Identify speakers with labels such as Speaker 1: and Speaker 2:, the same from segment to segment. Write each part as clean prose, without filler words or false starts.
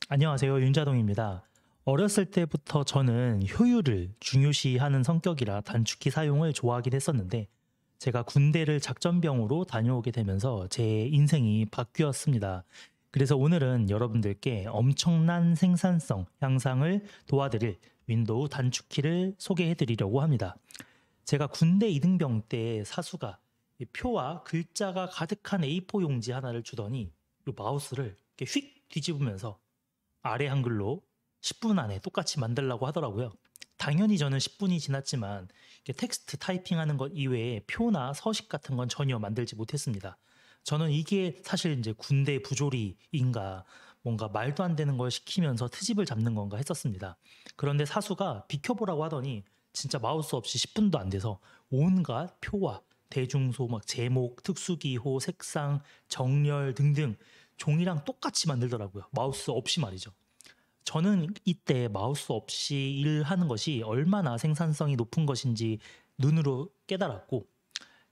Speaker 1: 안녕하세요. 윤자동입니다. 어렸을 때부터 저는 효율을 중요시하는 성격이라 단축키 사용을 좋아하긴 했었는데 제가 군대를 작전병으로 다녀오게 되면서 제 인생이 바뀌었습니다. 그래서 오늘은 여러분들께 엄청난 생산성 향상을 도와드릴 윈도우 단축키를 소개해 드리려고 합니다. 제가 군대 이등병 때 사수가 이 표와 글자가 가득한 A4 용지 하나를 주더니 이 마우스를 이렇게 휙 뒤집으면서 아래 한글로 10분 안에 똑같이 만들라고 하더라고요. 당연히 저는 10분이 지났지만 이렇게 텍스트 타이핑하는 것 이외에 표나 서식 같은 건 전혀 만들지 못했습니다. 저는 이게 사실 이제 군대 부조리인가 뭔가 말도 안 되는 걸 시키면서 트집을 잡는 건가 했었습니다. 그런데 사수가 비켜보라고 하더니 진짜 마우스 없이 10분도 안 돼서 온갖 표와 대중소 막 제목, 특수기호, 색상, 정렬 등등 종이랑 똑같이 만들더라고요. 마우스 없이 말이죠. 저는 이때 마우스 없이 일하는 것이 얼마나 생산성이 높은 것인지 눈으로 깨달았고,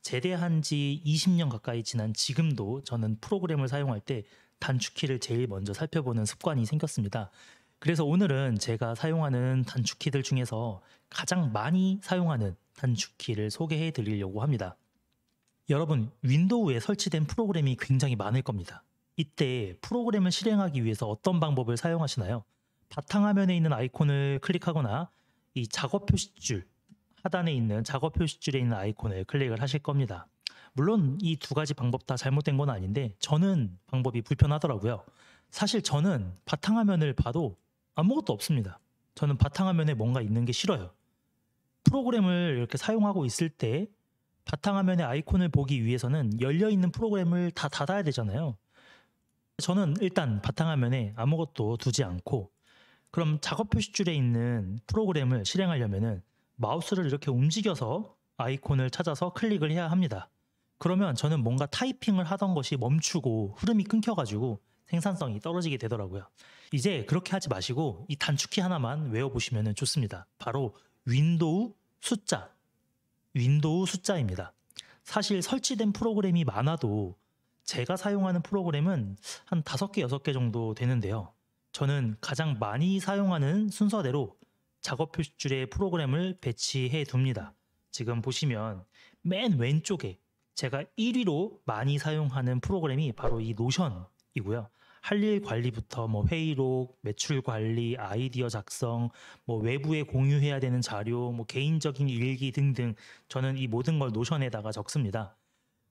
Speaker 1: 제대한 지 20년 가까이 지난 지금도 저는 프로그램을 사용할 때 단축키를 제일 먼저 살펴보는 습관이 생겼습니다. 그래서 오늘은 제가 사용하는 단축키들 중에서 가장 많이 사용하는 단축키를 소개해 드리려고 합니다. 여러분, 윈도우에 설치된 프로그램이 굉장히 많을 겁니다. 이때 프로그램을 실행하기 위해서 어떤 방법을 사용하시나요? 바탕화면에 있는 아이콘을 클릭하거나 이 작업 표시줄, 하단에 있는 작업 표시줄에 있는 아이콘을 클릭을 하실 겁니다. 물론 이 두 가지 방법 다 잘못된 건 아닌데 저는 방법이 불편하더라고요. 사실 저는 바탕화면을 봐도 아무것도 없습니다. 저는 바탕화면에 뭔가 있는 게 싫어요. 프로그램을 이렇게 사용하고 있을 때 바탕화면의 아이콘을 보기 위해서는 열려있는 프로그램을 다 닫아야 되잖아요. 저는 일단 바탕화면에 아무것도 두지 않고 그럼 작업 표시줄에 있는 프로그램을 실행하려면은 마우스를 이렇게 움직여서 아이콘을 찾아서 클릭을 해야 합니다. 그러면 저는 뭔가 타이핑을 하던 것이 멈추고 흐름이 끊겨가지고 생산성이 떨어지게 되더라고요. 이제 그렇게 하지 마시고 이 단축키 하나만 외워보시면 좋습니다. 바로 윈도우 숫자, 윈도우 숫자입니다. 사실 설치된 프로그램이 많아도 제가 사용하는 프로그램은 한 5개, 6개 정도 되는데요. 저는 가장 많이 사용하는 순서대로 작업 표시줄에 프로그램을 배치해 둡니다. 지금 보시면 맨 왼쪽에 제가 1위로 많이 사용하는 프로그램이 바로 이 노션이고요. 할 일 관리부터 뭐 회의록, 매출 관리, 아이디어 작성, 뭐 외부에 공유해야 되는 자료, 뭐 개인적인 일기 등등 저는 이 모든 걸 노션에다가 적습니다.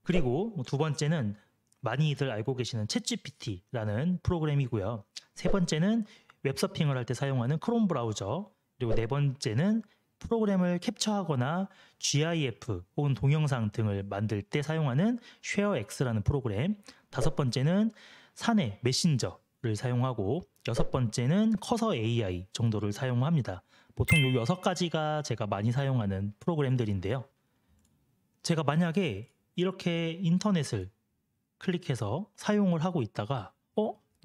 Speaker 1: 그리고 두 번째는 많이들 알고 계시는 챗GPT라는 프로그램이고요. 세 번째는 웹서핑을 할 때 사용하는 크롬 브라우저, 그리고 네 번째는 프로그램을 캡처하거나 GIF 혹은 동영상 등을 만들 때 사용하는 쉐어X라는 프로그램, 다섯 번째는 사내 메신저를 사용하고 여섯 번째는 커서 AI 정도를 사용합니다. 보통 이 여섯 가지가 제가 많이 사용하는 프로그램들인데요. 제가 만약에 이렇게 인터넷을 클릭해서 사용을 하고 있다가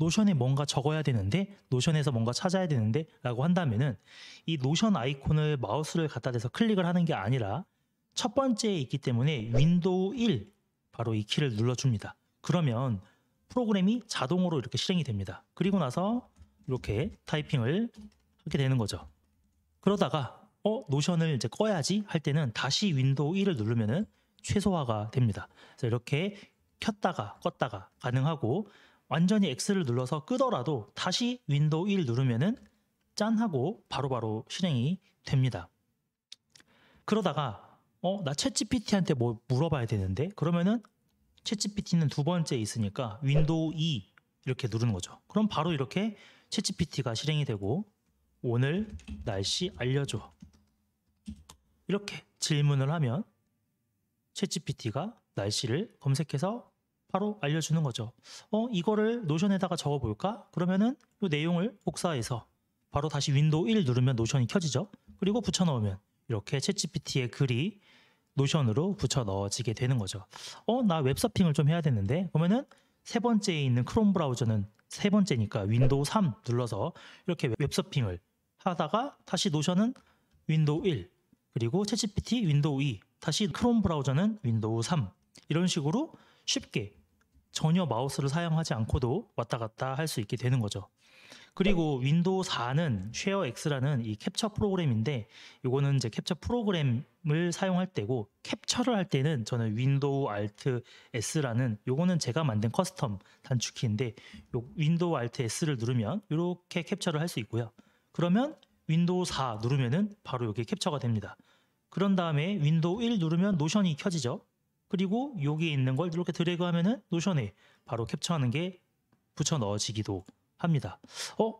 Speaker 1: 노션에 뭔가 적어야 되는데 노션에서 뭔가 찾아야 되는데 라고 한다면은 이 노션 아이콘을 마우스를 갖다 대서 클릭을 하는 게 아니라 첫 번째에 있기 때문에 윈도우 1 바로 이 키를 눌러줍니다. 그러면 프로그램이 자동으로 이렇게 실행이 됩니다. 그리고 나서 이렇게 타이핑을 하게 되는 거죠. 그러다가 노션을 이제 꺼야지 할 때는 다시 윈도우 1을 누르면은 최소화가 됩니다. 그래서 이렇게 켰다가 껐다가 가능하고 완전히 X를 눌러서 끄더라도 다시 윈도우 1 누르면은 짠 하고 바로바로 실행이 됩니다. 그러다가 나 챗GPT한테 뭐 물어봐야 되는데 그러면은 챗GPT는 두 번째 있으니까 윈도우 2 이렇게 누르는 거죠. 그럼 바로 이렇게 챗GPT가 실행이 되고 오늘 날씨 알려줘 이렇게 질문을 하면 챗GPT가 날씨를 검색해서 바로 알려주는 거죠. 이거를 노션에다가 적어볼까? 그러면은 이 내용을 복사해서 바로 다시 윈도우 1 누르면 노션이 켜지죠. 그리고 붙여넣으면 이렇게 챗GPT의 글이 노션으로 붙여 넣어지게 되는 거죠. 나 웹서핑을 좀 해야 되는데 그러면은 세 번째에 있는 크롬 브라우저는 세 번째니까 윈도우 3 눌러서 이렇게 웹서핑을 하다가 다시 노션은 윈도우 1 그리고 챗GPT 윈도우 2 다시 크롬 브라우저는 윈도우 3 이런 식으로 쉽게 전혀 마우스를 사용하지 않고도 왔다 갔다 할 수 있게 되는 거죠. 그리고 윈도우 4는 쉐어 X라는 이 캡처 프로그램인데 이거는 이제 캡처 프로그램을 사용할 때고 캡처를 할 때는 저는 윈도우 Alt S라는 요거는 제가 만든 커스텀 단축키인데 요 윈도우 Alt S를 누르면 이렇게 캡처를 할 수 있고요. 그러면 윈도우 4 누르면은 바로 여기 캡처가 됩니다. 그런 다음에 윈도우 1 누르면 노션이 켜지죠. 그리고 여기에 있는 걸 이렇게 드래그 하면은 노션에 바로 캡처하는 게 붙여 넣어지기도 합니다.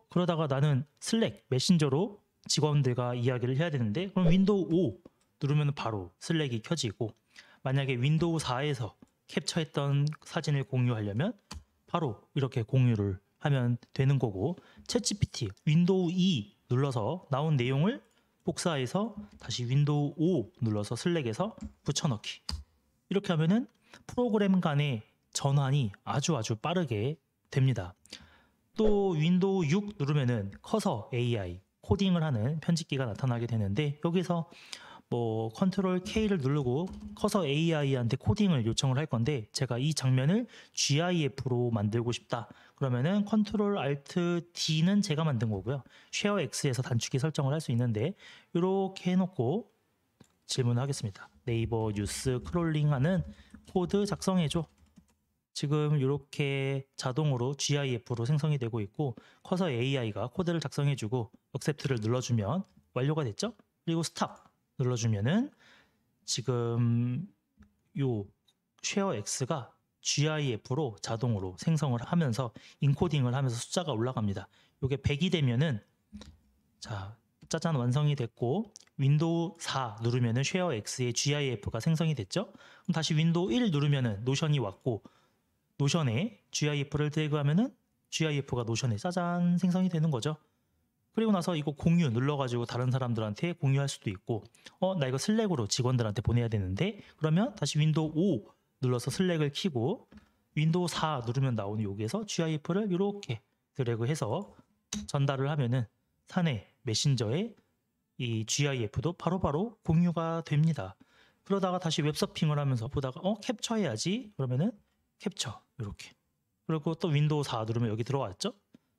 Speaker 1: 그러다가 나는 슬랙, 메신저로 직원들과 이야기를 해야 되는데 그럼 윈도우 5 누르면 바로 슬랙이 켜지고 만약에 윈도우 4에서 캡처했던 사진을 공유하려면 바로 이렇게 공유를 하면 되는 거고 챗GPT 윈도우 2 눌러서 나온 내용을 복사해서 다시 윈도우 5 눌러서 슬랙에서 붙여넣기 이렇게 하면은 프로그램 간의 전환이 아주 빠르게 됩니다. 또 윈도우 6 누르면은 커서 AI 코딩을 하는 편집기가 나타나게 되는데 여기서 뭐 컨트롤 K를 누르고 커서 AI한테 코딩을 요청을 할 건데 제가 이 장면을 GIF로 만들고 싶다. 그러면은 컨트롤 Alt D는 제가 만든 거고요. 쉐어 X에서 단축키 설정을 할 수 있는데 이렇게 해놓고 질문하겠습니다. 네이버 뉴스 크롤링하는 코드 작성해줘. 지금 이렇게 자동으로 GIF로 생성이 되고 있고 커서 AI가 코드를 작성해주고 accept를 눌러주면 완료가 됐죠? 그리고 스탑 눌러주면은 지금 요 쉐어 X가 GIF로 자동으로 생성을 하면서 인코딩을 하면서 숫자가 올라갑니다. 요게 100이 되면은 자 짜잔 완성이 됐고 윈도우 4 누르면은 쉐어 X의 GIF가 생성이 됐죠? 그럼 다시 윈도우 1 누르면은 노션이 왔고 노션에 GIF를 드래그하면은 GIF가 노션에 짜잔 생성이 되는 거죠. 그리고 나서 이거 공유 눌러가지고 다른 사람들한테 공유할 수도 있고 나 이거 슬랙으로 직원들한테 보내야 되는데 그러면 다시 윈도우 5 눌러서 슬랙을 켜고 윈도우 4 누르면 나오는 여기에서 GIF를 이렇게 드래그해서 전달을 하면은 사내 메신저에 이 GIF도 바로바로 공유가 됩니다. 그러다가 다시 웹서핑을 하면서 보다가 캡처해야지 그러면은 캡처 이렇게 그리고 또 윈도우 4 누르면 여기 들어왔죠.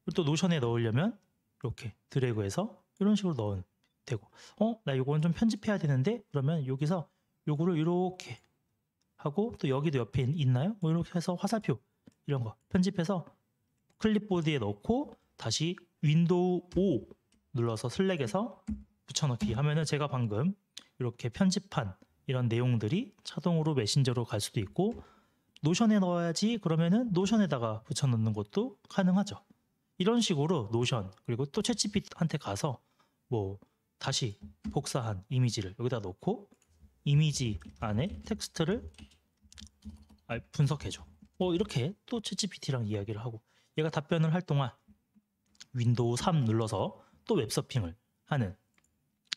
Speaker 1: 그리고 또 노션에 넣으려면 이렇게 드래그해서 이런 식으로 넣으면 되고 나 이거는 좀 편집해야 되는데 그러면 여기서 요거를 이렇게 하고 또 여기도 옆에 있나요? 뭐 이렇게 해서 화살표 이런 거 편집해서 클립보드에 넣고 다시 윈도우 5 눌러서 슬랙에서 붙여넣기 하면은 제가 방금 이렇게 편집한 이런 내용들이 자동으로 메신저로 갈 수도 있고 노션에 넣어야지 그러면은 노션에다가 붙여넣는 것도 가능하죠. 이런 식으로 노션 그리고 또 챗GPT한테 가서 뭐 다시 복사한 이미지를 여기다 넣고 이미지 안에 텍스트를 분석해줘. 뭐 이렇게 또 챗GPT랑 이야기를 하고 얘가 답변을 할 동안 윈도우 3 눌러서 또 웹서핑을 하는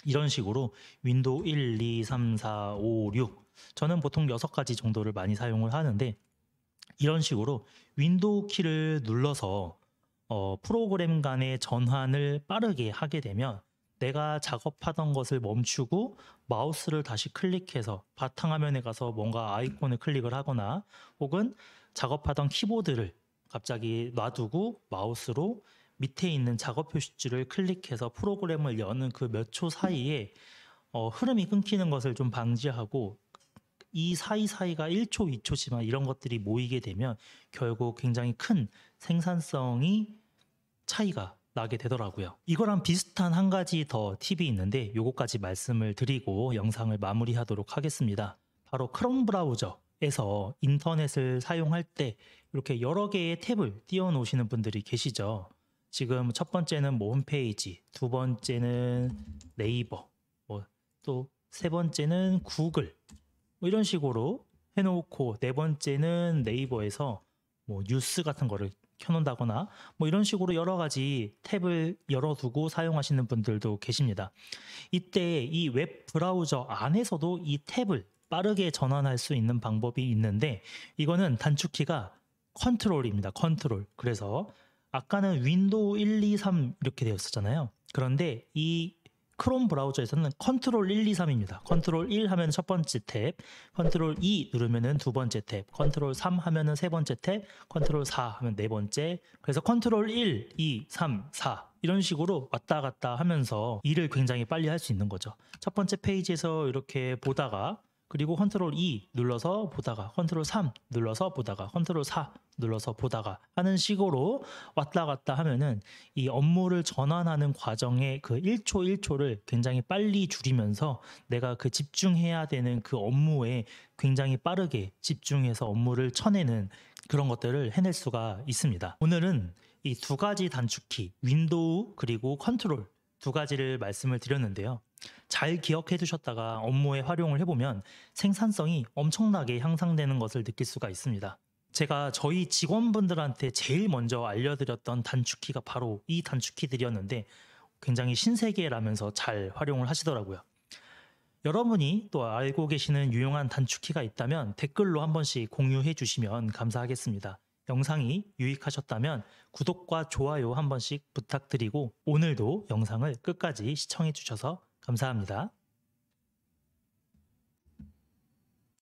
Speaker 1: 이런 식으로 윈도우 1, 2, 3, 4, 5, 6 저는 보통 6가지 정도를 많이 사용을 하는데 이런 식으로 윈도우 키를 눌러서 프로그램 간의 전환을 빠르게 하게 되면 내가 작업하던 것을 멈추고 마우스를 다시 클릭해서 바탕화면에 가서 뭔가 아이콘을 클릭을 하거나 혹은 작업하던 키보드를 갑자기 놔두고 마우스로 밑에 있는 작업 표시줄을 클릭해서 프로그램을 여는 그 몇 초 사이에 흐름이 끊기는 것을 좀 방지하고 이 사이사이가 1초, 2초지만 이런 것들이 모이게 되면 결국 굉장히 큰 생산성이 차이가 나게 되더라고요. 이거랑 비슷한 한 가지 더 팁이 있는데 요거까지 말씀을 드리고 영상을 마무리하도록 하겠습니다. 바로 크롬 브라우저에서 인터넷을 사용할 때 이렇게 여러 개의 탭을 띄워 놓으시는 분들이 계시죠. 지금 첫 번째는 뭐 홈페이지, 두 번째는 네이버, 뭐 또 세 번째는 구글 뭐 이런 식으로 해놓고 네 번째는 네이버에서 뭐 뉴스 같은 거를 켜놓는다거나 뭐 이런 식으로 여러 가지 탭을 열어두고 사용하시는 분들도 계십니다. 이때 이 웹 브라우저 안에서도 이 탭을 빠르게 전환할 수 있는 방법이 있는데 이거는 단축키가 컨트롤입니다. 컨트롤. 그래서 아까는 윈도우 1, 2, 3 이렇게 되었었잖아요. 그런데 이 크롬 브라우저에서는 컨트롤 1, 2, 3입니다. 컨트롤 1 하면 첫 번째 탭, 컨트롤 2 누르면은 두 번째 탭, 컨트롤 3 하면은 세 번째 탭, 컨트롤 4 하면 네 번째. 그래서 컨트롤 1, 2, 3, 4 이런 식으로 왔다 갔다 하면서 일을 굉장히 빨리 할 수 있는 거죠. 첫 번째 페이지에서 이렇게 보다가 그리고 컨트롤 2 눌러서 보다가 컨트롤 3 눌러서 보다가 컨트롤 4 눌러서 보다가 하는 식으로 왔다 갔다 하면은 이 업무를 전환하는 과정의 그 1초 1초를 굉장히 빨리 줄이면서 내가 그 집중해야 되는 그 업무에 굉장히 빠르게 집중해서 업무를 쳐내는 그런 것들을 해낼 수가 있습니다. 오늘은 이 두 가지 단축키 윈도우 그리고 컨트롤 두 가지를 말씀을 드렸는데요. 잘 기억해 두셨다가 업무에 활용을 해보면 생산성이 엄청나게 향상되는 것을 느낄 수가 있습니다. 제가 저희 직원분들한테 제일 먼저 알려드렸던 단축키가 바로 이 단축키들이었는데 굉장히 신세계라면서 잘 활용을 하시더라고요. 여러분이 또 알고 계시는 유용한 단축키가 있다면 댓글로 한 번씩 공유해 주시면 감사하겠습니다. 영상이 유익하셨다면 구독과 좋아요 한 번씩 부탁드리고 오늘도 영상을 끝까지 시청해 주셔서 감사합니다.